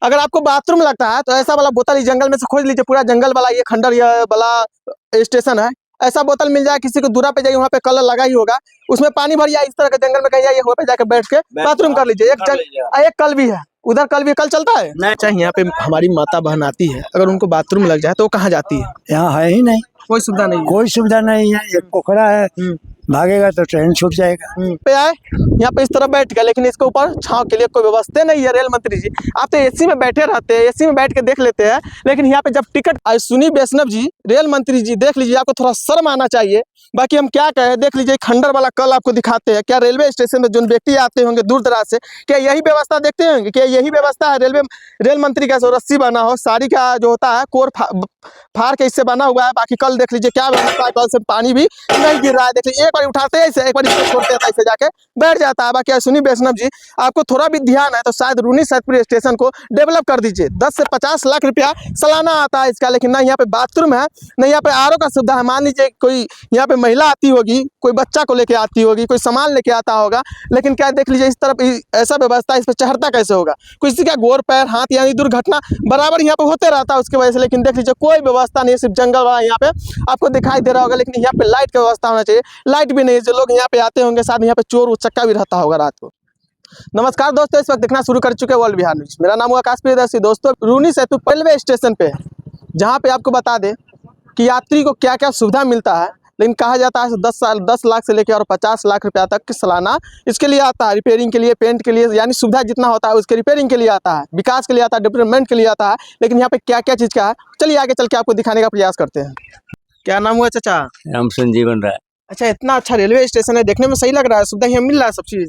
अगर आपको बाथरूम लगता है तो ऐसा वाला बोतल इस जंगल में से खोज लीजिए, पूरा जंगल वाला ये खंडर ये वाला स्टेशन है, ऐसा बोतल मिल जाए किसी को, दूरा पे जाइए, वहाँ पे कलर लगा ही होगा, उसमें पानी भरिए, इस तरह के जंगल में कहीं जाइए, वहाँ पे जाकर बैठ के बाथरूम कर लीजिए। एक कल भी है उधर, कल भी, कल चलता है नहीं चाहिए। यहाँ पे हमारी माता बहन आती है, अगर उनको बाथरूम लग जाए तो वो कहाँ जाती है? यहाँ है ही नहीं, कोई सुविधा नहीं है। कोई सुविधा नहीं है। एक पोखरा है, भागेगा तो ट्रेन छूट जाएगा। पे आए यहाँ पे इस तरह बैठ गया, लेकिन इसके ऊपर छांव के लिए कोई व्यवस्था नहीं है। रेल मंत्री जी, आप तो एसी में बैठे रहते हैं, एसी में बैठ के देख लेते हैं, लेकिन यहाँ पे जब टिकट सुनी वैष्णव जी, रेल मंत्री जी, देख लीजिए, आपको थोड़ा शर्म आना चाहिए। बाकी हम क्या कहें, देख लीजिए खंडर वाला कल आपको दिखाते हैं। क्या रेलवे स्टेशन में जो व्यक्ति आते होंगे दूर दराज से, क्या यही व्यवस्था देखते होंगे? क्या यही व्यवस्था है? रेल मंत्री का रस्सी बना हो, साड़ी का जो होता है कोर फाड़ के इससे बना हुआ है। बाकी कल देख लीजिए क्या व्यवस्था है, कल से पानी भी नहीं गिर रहा है। देख लीजिए, एक बार उठाते हैं इसे, एक बार इसको छोड़ते हैं, ऐसे जाके बैठ जाता है। बाकी सुनी वैष्णव जी, आपको थोड़ा भी ध्यान है तो शायद रूनी सैदपुर स्टेशन को डेवलप कर दीजिए। 10 से 50 लाख रुपया सालाना आता है इसका, लेकिन ना यहाँ पे बाथरूम है, ना यहाँ पे आरओ का सुविधा है। मान लीजिए कोई यहाँ पे महिला आती होगी, कोई बच्चा को लेके आती होगी, कोई सामान लेके आता होगा, लेकिन क्या देख लीजिए इस तरफ ऐसा व्यवस्था, इस पर चढ़ता कैसे होगा? किसी का गोर पैर हाथ यानी दुर्घटना बराबर यहाँ पे होते रहता है उसकी वजह से। लेकिन देख लीजिए कोई व्यवस्था नहीं है, सिर्फ जंगल वाला यहाँ पे आपको दिखाई दे रहा होगा। लेकिन यहाँ पे लाइट की व्यवस्था होना चाहिए, लाइट भी नहीं है। जो लोग यहाँ पे आते होंगे साथ यहाँ पे चोर उचक्का भी रहता होगा रात को। नमस्कार दोस्तों, इस वक्त देखना शुरू कर चुके वर्ल्ड बिहार न्यूज। मेरा नाम है आकाश प्रियदर्शी। दोस्तों, रूनी सैदपुर रेलवे स्टेशन पे, जहाँ पे आपको बता दें कि यात्री को क्या क्या सुविधा मिलता है, लेकिन कहा जाता है 10 लाख से लेकर और 50 लाख रुपया तक की सालाना इसके लिए आता है। रिपेयरिंग के लिए, पेंट के लिए, यानी सुविधा जितना होता है उसके रिपेयरिंग के लिए आता है, विकास के लिए आता है, डेवलपमेंट के लिए आता है। लेकिन यहाँ पे क्या क्या चीज़ का है, चलिए आगे चल के आपको दिखाने का प्रयास करते हैं। क्या नाम हुआ चाचा? राम संजीवन राय। अच्छा, इतना अच्छा रेलवे स्टेशन है, देखने में सही लग रहा है, सुविधा यहाँ मिल रहा है सब चीज़।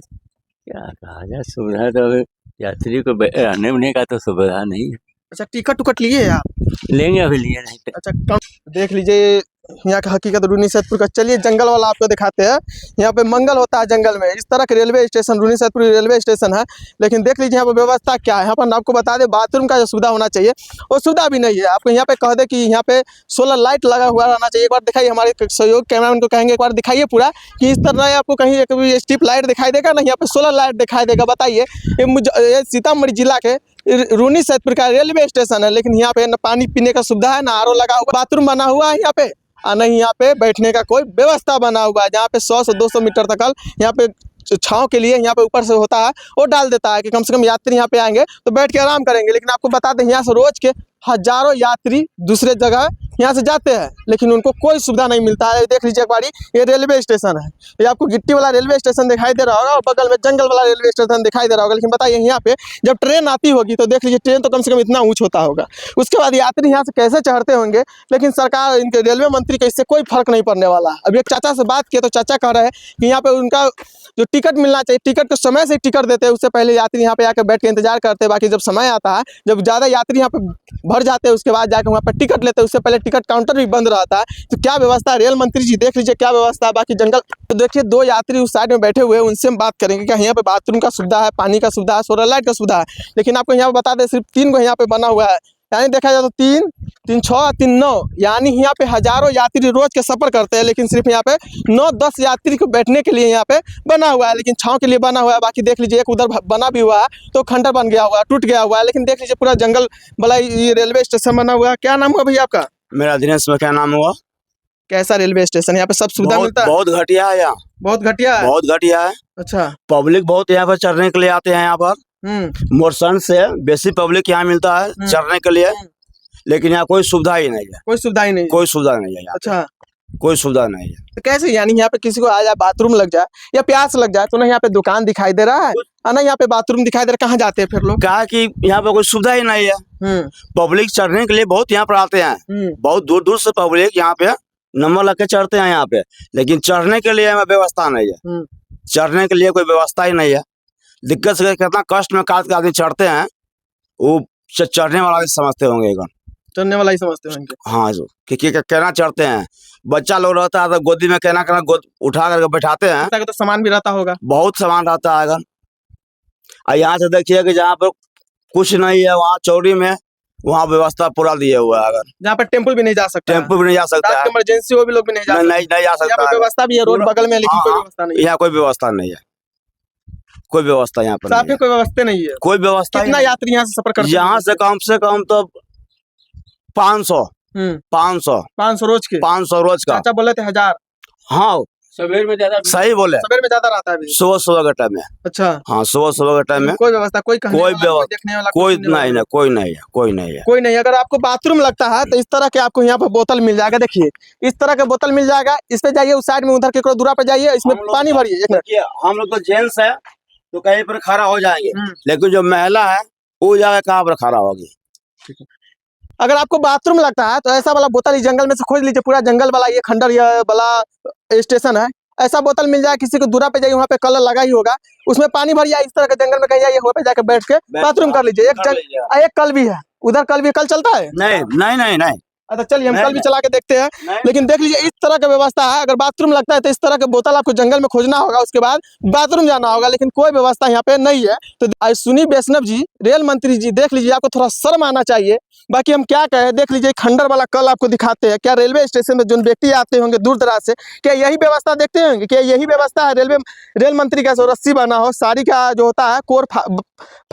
क्या कहा जाए, सुविधा तो यात्री को रहने उन्हें का तो सुविधा नहीं है। अच्छा, टिकट टुकट लिए आप? लेंगे, अभी लिए नहीं। अच्छा, कम देख लीजिए यहाँ का हकीकत रूनी सैदपुर का। चलिए जंगल वाला आपको दिखाते हैं। यहाँ पे मंगल होता है जंगल में, इस तरह के railway station Runnisaidpur railway station है। लेकिन देख लीजिए यहाँ पे व्यवस्था क्या है। यहाँ पर आपको बता दें बाथरूम का जो सुविधा होना चाहिए वो सुविधा भी नहीं है। आपको यहाँ पे कह दे कि यहाँ पे सोलर लाइट लगा हुआ रहना चाहिए। एक बार दिखाइए, हमारे सहयोग कैमरामैन को कहेंगे एक बार दिखाइए पूरा, कि इस तरह आपको कहीं एक भी स्ट्रिप लाइट दिखाई देगा ना, यहाँ पे सोलर लाइट दिखाई देगा? बताइए, ये सीतामढ़ी जिला के रूनी सैदपुर का रेलवे स्टेशन है, लेकिन यहाँ पे न पानी पीने का सुविधा है, ना आरओ लगा हुआ, बाथरूम बना हुआ है यहाँ पे, और नहीं यहाँ पे बैठने का कोई व्यवस्था बना हुआ है। जहाँ पे 100 से 200 मीटर तक यहाँ पे छाँव के लिए यहाँ पे ऊपर से होता है, वो डाल देता है कि कम से कम यात्री यहाँ पे आएंगे तो बैठ के आराम करेंगे। लेकिन आपको बता दें यहाँ से रोज के हजारों यात्री दूसरे जगह यहाँ से जाते हैं, लेकिन उनको कोई सुविधा नहीं मिलता है। देख लीजिए एक बारी, ये रेलवे स्टेशन है, ये आपको गिट्टी वाला रेलवे स्टेशन दिखाई दे रहा होगा और बगल में जंगल वाला रेलवे स्टेशन दिखाई दे रहा होगा। लेकिन बताइए यहाँ पे जब ट्रेन आती होगी तो देख लीजिए ट्रेन तो कम से कम इतना ऊँच होता होगा, उसके बाद यात्री यहाँ से कैसे चढ़ते होंगे? लेकिन सरकार, इनके रेलवे मंत्री को इससे कोई फर्क नहीं पड़ने वाला। अभी एक चाचा से बात किए तो चाचा कह रहे हैं कि यहाँ पे उनका जो टिकट मिलना चाहिए, टिकट को समय से टिकट देते हैं, उससे पहले यात्री यहाँ पे आकर बैठ के इंतजार करते हैं। बाकी जब समय आता है, जब ज़्यादा यात्री यहाँ पे भर जाते हैं, उसके बाद जाकर वहाँ पर टिकट लेते हैं, उससे पहले टिकट काउंटर भी बंद रहता है। तो क्या व्यवस्था है रेल मंत्री जी, देख लीजिए क्या व्यवस्था है। बाकी जंगल तो देखिए, 2 यात्री उस साइड में बैठे हुए हैं, उनसे हम बात करेंगे कि यहाँ पे बाथरूम का सुविधा है, पानी का सुविधा है, सोलर लाइट का सुविधा है। लेकिन आपको यहाँ पे बता दें सिर्फ 3 को यहाँ पे बना हुआ है, यानी देखा जाए तो 3, 3, 6, 3, 9, यानी यहाँ पे हजारों यात्री रोज के सफर करते हैं, लेकिन सिर्फ यहाँ पे 9-10 यात्री को बैठने के लिए यहाँ पे बना हुआ है, लेकिन छाँव के लिए बना हुआ है। बाकी देख लीजिए एक उधर बना भी हुआ है तो खंडर बन गया हुआ है, टूट गया हुआ है। लेकिन देख लीजिए पूरा जंगल वाला ये रेलवे स्टेशन बना हुआ है। क्या नाम हुआ भैया आपका? मेरा दिनेश में। क्या नाम हुआ? कैसा रेलवे स्टेशन? यहाँ पे सब सुविधा मिलता है? बहुत घटिया है यहाँ, बहुत घटिया है, बहुत घटिया है। अच्छा, पब्लिक बहुत यहाँ पर चढ़ने के लिए आते हैं। यहाँ पर मोटरसाइकिल से बेसी पब्लिक यहाँ मिलता है चढ़ने के लिए, लेकिन यहाँ कोई सुविधा ही नहीं है। कोई सुविधा ही नहीं? कोई सुविधा नहीं है यहाँ। अच्छा, कोई सुविधा नहीं है। तो कैसे, यानी यहाँ पे किसी को आ जाए, बाथरूम लग जाए या प्यास लग जाए, तो ना यहाँ पे दुकान दिखाई दे रहा है और ना यहाँ पे बाथरूम दिखाई दे रहा है, कहाँ जाते हैं फिर लोग? कहा कि यहाँ पे कोई सुविधा ही नहीं है। पब्लिक चढ़ने के लिए बहुत यहाँ पर आते हैं, बहुत दूर दूर से पब्लिक यहाँ पे नंबर लग के चढ़ते हैं यहाँ पे, लेकिन चढ़ने के लिए व्यवस्था नहीं है। चढ़ने के लिए कोई व्यवस्था ही नहीं है। दिक्कत से कितना कष्ट में काट के आदमी चढ़ते हैं, वो चढ़ने वाला भी समझते होंगे, चढ़ने वाला ही समझते होंगे। हाँ, जो कि कहना चढ़ते हैं। बच्चा लोग रहता है तो गोदी में कहना गोद उठा करके बैठाते हैं, तो सामान भी रहता होगा, बहुत सामान रहता है। अगर यहाँ से देखिए कि जहाँ पर कुछ नहीं है, वहाँ चौड़ी में वहाँ व्यवस्था पूरा दिए हुआ है। अगर जहाँ पर टेम्पल भी नहीं जा सकता, टेम्पल भी नहीं जा सकता, इमरजेंसी वो भी लोग भी नहीं जा सकता, व्यवस्था भी है रोड बगल में, लेकिन कोई व्यवस्था नहीं, यहाँ कोई व्यवस्था नहीं है। कोई व्यवस्था यहाँ पर साफ नहीं ही कोई व्यवस्था नहीं है। है। कोई व्यवस्था ही कितना नहीं। यात्री यहाँ से सफर करते हैं? यहाँ से कम तो 500 500 500 रोज के? 500 रोज का। चाचा बोले थे 1000। हाँ सवेर में ज्यादा सही बोले, सवेर में ज्यादा रहता है अभी। सुबह के टाइम में। अच्छा, हाँ सुबह के टाइम में कोई व्यवस्था, कोई कहने कोई वाला, व्यवस्था, देखने वाला, कोई सुनने वाला? नहीं है, कोई नहीं है, कोई नहीं है। कोई नहीं। अगर आपको बाथरूम लगता है तो इस तरह के आपको यहाँ पे बोतल मिल जाएगा। देखिए इस तरह का बोतल मिल जाएगा। इस पे जाइए, उस साइड में उधर के दूरा पे जाइए, इसमें पानी भरिए। एक मिनट। देखिए हम लोग तो जेंट्स है तो कहीं पर खड़ा हो जाएंगे, लेकिन जो महिला है वो जगह कहाँ पर खड़ा होगी। अगर आपको बाथरूम लगता है तो ऐसा वाला बोतल इस जंगल में से खोज लीजिए। पूरा जंगल वाला ये खंडर ये वाला स्टेशन है। ऐसा बोतल मिल जाए, किसी को दूरा पे जाइए, वहाँ पे कलर लगा ही होगा, उसमें पानी भरिए। इस तरह के जंगल में कहीं जाइए, वहाँ पे जाकर बैठ के बाथरूम कर लीजिए। एक कल भी है उधर, कल भी कल चलता है। नहीं नहीं नहीं नहीं अच्छा चलिए हम नहीं, कल भी चला के देखते हैं। नहीं। लेकिन देख लीजिए इस तरह का व्यवस्था है। अगर बाथरूम लगता है तो इस तरह के बोतल आपको जंगल में खोजना होगा, उसके बाद बाथरूम जाना होगा। लेकिन कोई व्यवस्था यहाँ पे नहीं है। तो अश्विनी वैष्णव जी, रेल मंत्री जी, देख लीजिए, आपको थोड़ा शर्म आना चाहिए। बाकी हम क्या कहें, देख लीजिए खंडर वाला कल आपको दिखाते हैं। क्या रेलवे स्टेशन में जो व्यक्ति आते होंगे दूर दराज से, क्या यही व्यवस्था देखते होंगे? क्या यही व्यवस्था है? रेल मंत्री का रस्सी बना हो, साड़ी का जो होता है कोर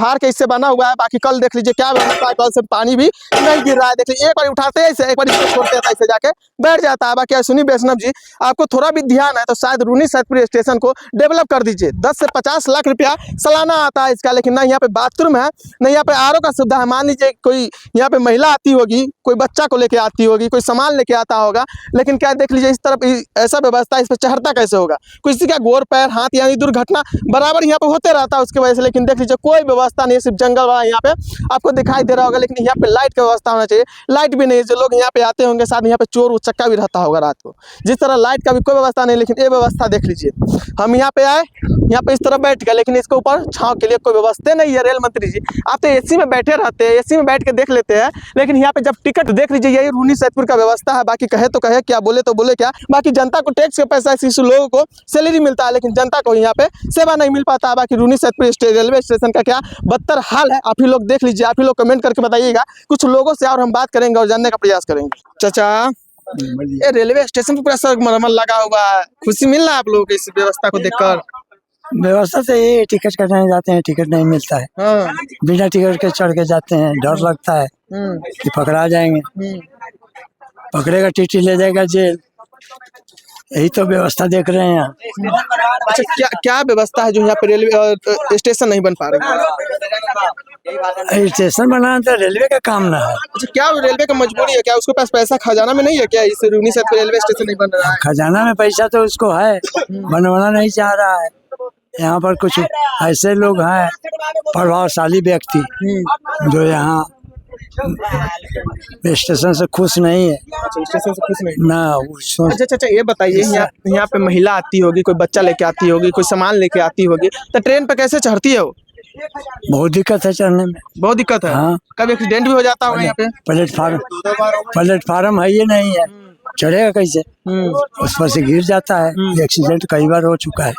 फाड़ के इससे बना हुआ है। बाकी कल देख लीजिए क्या व्यवस्था है, कल से पानी भी नहीं गिर रहा है। देख लीजिए एक बार उठाते हैं इसे, एक बार इसको छोड़ते हैं, ऐसे जाके बैठ जाता है। बाकी अश्विनी वैष्णव जी, आपको थोड़ा भी ध्यान है तो शायद रूनी सैदपुर स्टेशन को डेवलप कर दीजिए। 10 से 50 लाख रुपया सालाना आता है इसका, लेकिन ना यहाँ पे बाथरूम है, ना यहाँ पे आरओ का सुविधा है। मान लीजिए कोई यहाँ पे महिला आती होगी, कोई बच्चा को लेके आती होगी, कोई सामान लेके आता होगा, लेकिन क्या देख लीजिए इस तरफ ऐसा व्यवस्था, इस पर चढ़ता कैसे होगा? किसी का गोर पैर हाथ यानी दुर्घटना बराबर यहाँ पे होते रहता है उसकी वजह से। लेकिन देख लीजिए कोई व्यवस्था नहीं, सिर्फ जंगल वाला यहाँ पे आपको दिखाई दे रहा होगा। लेकिन यहाँ पे लाइट की व्यवस्था होना चाहिए, लाइट भी नहीं। जो लोग यहाँ पे आते होंगे शायद यहाँ पे चोर उचक्का भी रहता होगा रात को, जिस तरह लाइट का भी कोई व्यवस्था नहीं। लेकिन ये व्यवस्था देख लीजिए, हम यहाँ पे आए, यहाँ पे इस तरह बैठ गए, लेकिन इसके ऊपर छांव के लिए कोई व्यवस्था नहीं है। रेल मंत्री जी, आप तो एसी में बैठे रहते हैं, एसी में बैठ के देख लेते हैं, लेकिन यहाँ पे जब टिकट देख लीजिए, यही रूनी सैदपुर का व्यवस्था है। बाकी कहे तो कहे क्या, बोले तो बोले क्या। बाकी जनता को टैक्स के पैसा से लोगों को सैलरी मिलता है, लेकिन जनता को यहाँ पे सेवा नहीं मिल पाता है। बाकी रूनी सैदपुर रेलवे स्टेशन का क्या बदतर हाल है, आप ही लोग देख लीजिए, आप ही लोग कमेंट करके बताइएगा। कुछ लोगों से और हम बात करेंगे और जानने का प्रयास करेंगे। चाचा, ये रेलवे स्टेशन पे पूरा संगमरमर लगा हुआ है, खुशी मिल रहा है आप लोगों को इस व्यवस्था को देखकर? व्यवस्था तो ये टिकट कटाने जाते हैं, टिकट नहीं मिलता है। हाँ। बिना टिकट के चढ़ के जाते हैं, डर लगता है कि पकड़ा जाएंगे, पकड़ेगा टीटी ले जाएगा जेल। यही तो व्यवस्था देख रहे हैं यहाँ। अच्छा क्या क्या व्यवस्था है जो यहाँ पे रेलवे स्टेशन नहीं बन पा रही है? स्टेशन बनाना तो रेलवे का काम ना है। अच्छा क्या रेलवे का मजबूरी है? क्या उसके पास पैसा खजाना में नहीं है क्या? इस रूनी सैदपुर रेलवे स्टेशन नहीं बन रहा है? खजाना में पैसा तो उसको है, बनवाना नहीं चाह रहा है। यहाँ पर कुछ ऐसे लोग हैं प्रभावशाली व्यक्ति जो यहाँ स्टेशन से खुश नहीं है। अच्छा, स्टेशन से खुश नहीं? ना अच्छा अच्छा, ये बताइए, यहाँ पे महिला आती होगी, कोई बच्चा लेके आती होगी, कोई सामान लेके आती होगी, तो ट्रेन पे कैसे चढ़ती है वो? बहुत दिक्कत है चढ़ने में। बहुत दिक्कत है। हाँ। कभी एक्सीडेंट भी हो जाता होगा यहाँ पे? प्लेटफार्म है ये नहीं है, चढ़ेगा कैसे? उस पर से गिर जाता है, एक्सीडेंट कई बार हो चुका है।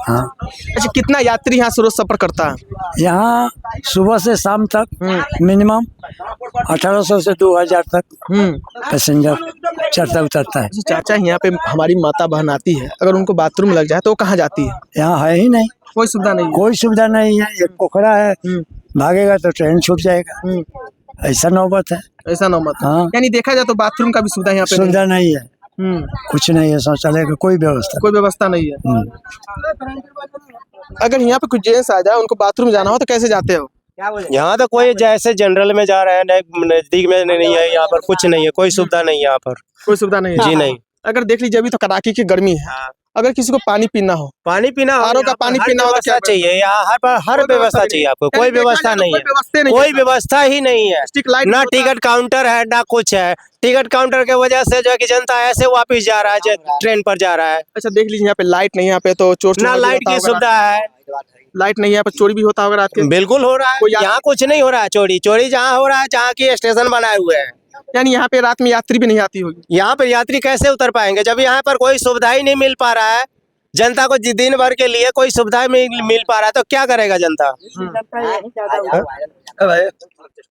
हाँ। अच्छा कितना यात्री यहाँ से रोज सफर करता है? यहाँ सुबह से शाम तक मिनिमम 1800 से 2000 तक पैसेंजर चढ़ता उतरता है। अच्छा, चाचा यहाँ पे हमारी माता बहन आती है, अगर उनको बाथरूम लग जाए तो वो कहाँ जाती है? यहाँ है ही नहीं, कोई सुविधा नहीं है? कोई सुविधा नहीं है। एक पोखरा है, भागेगा तो ट्रेन छूट जाएगा, ऐसा नौबत है। ऐसा नौबत है। हाँ। यानी देखा जाए तो बाथरूम का भी सुविधा यहाँ पे सुविधा नहीं है, नहीं? कुछ नहीं है, शौचालय का कोई व्यवस्था। कोई व्यवस्था नहीं है। अगर यहाँ पे कुछ जेंट्स आ जाए, उनको बाथरूम जाना हो तो कैसे जाते हो? यहाँ तो कोई जैसे जनरल में जा रहा है, नजदीक में नहीं है, यहाँ पर कुछ नहीं है, कोई सुविधा नहीं है यहाँ पर। कोई सुविधा नहीं है? जी नहीं। अगर देख लीजिए अभी तो कड़ाके की गर्मी है, अगर किसी को पानी पीना हो, पानी पीना हो, आरओ का पानी पीना हो तो क्या चाहिए? यहाँ हर व्यवस्था चाहिए आपको, कोई व्यवस्था नहीं है, कोई व्यवस्था ही नहीं है। ना टिकट काउंटर है ना कुछ है। टिकट काउंटर के वजह से जो है कि जनता ऐसे वापस जा रहा है, ट्रेन पर जा रहा है। अच्छा देख लीजिए यहाँ पे लाइट नहीं है, यहाँ पे तो चोर ना लाइट की सुविधा है, लाइट नहीं है, यहाँ पे चोरी भी होता होगा रात के? बिल्कुल हो रहा है। यहाँ कुछ नहीं हो रहा है, चोरी जहाँ हो रहा है जहाँ की स्टेशन बनाए हुए हैं। यानी यहाँ पे रात में यात्री भी नहीं आती होगी? यहाँ पर यात्री कैसे उतर पाएंगे जब यहाँ पर कोई सुविधा ही नहीं मिल पा रहा है जनता को? दिन भर के लिए कोई सुविधा मिल पा रहा है तो क्या करेगा जनता?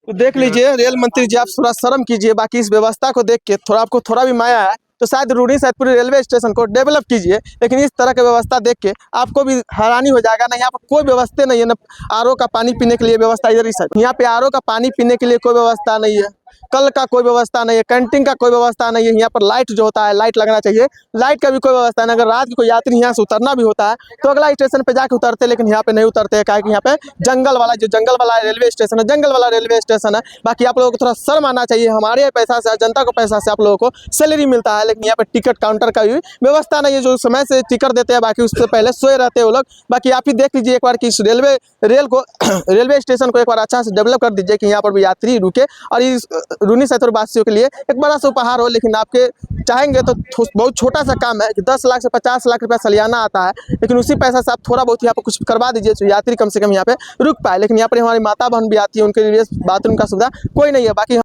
तो देख लीजिए रेल मंत्री जी, आप थोड़ा शर्म कीजिए। बाकी इस व्यवस्था को देख के थोड़ा आपको थोड़ा भी माया है तो शायद रूनी सैदपुर रेलवे स्टेशन को डेवलप कीजिए। लेकिन इस तरह की व्यवस्था देख के आपको भी हैरानी हो जाएगा ना, यहाँ पर कोई व्यवस्था नहीं है, ना आरओ का पानी पीने के लिए व्यवस्था, इधर ही साइड यहाँ पे आरओ का पानी पीने के लिए कोई व्यवस्था नहीं है, कल का कोई व्यवस्था नहीं है, कैंटीन का कोई व्यवस्था नहीं है। यहाँ पर लाइट जो होता है, लाइट लगना चाहिए, लाइट का भी कोई व्यवस्था नहीं। अगर रात की कोई यात्री यहाँ से उतरना भी होता है तो अगला स्टेशन पे जाके उतरते, लेकिन यहाँ पे नहीं उतरते हैं, कि यहाँ पे जंगल वाला रेलवे स्टेशन है, जंगल वाला रेलवे स्टेशन है। बाकी आप लोगों को थोड़ा शर्म आना चाहिए, हमारे पैसा से, जनता को पैसा से आप लोगों को सैलरी मिलता है, लेकिन यहाँ पे टिकट काउंटर का भी व्यवस्था नहीं है। जो समय से टिकट देते हैं, बाकी उससे पहले सोए रहते हैं वो लोग। बाकी आप ही देख लीजिए एक बार कि इस रेलवे स्टेशन को एक बार अच्छा से डेवलप कर दीजिए कि यहाँ पर भी यात्री रुके और इस रूनी सैदपुर वासियों के लिए एक बड़ा सा उपहार हो। लेकिन आपके चाहेंगे तो बहुत छोटा सा काम है कि 10 लाख से 50 लाख रुपया सालाना आता है, लेकिन उसी पैसा से आप थोड़ा बहुत यहाँ पर कुछ करवा दीजिए तो यात्री कम से कम यहाँ पे रुक पाए। लेकिन यहाँ पर हमारी माता बहन भी आती है, उनके लिए बाथरूम का सुविधा कोई नहीं है। बाकी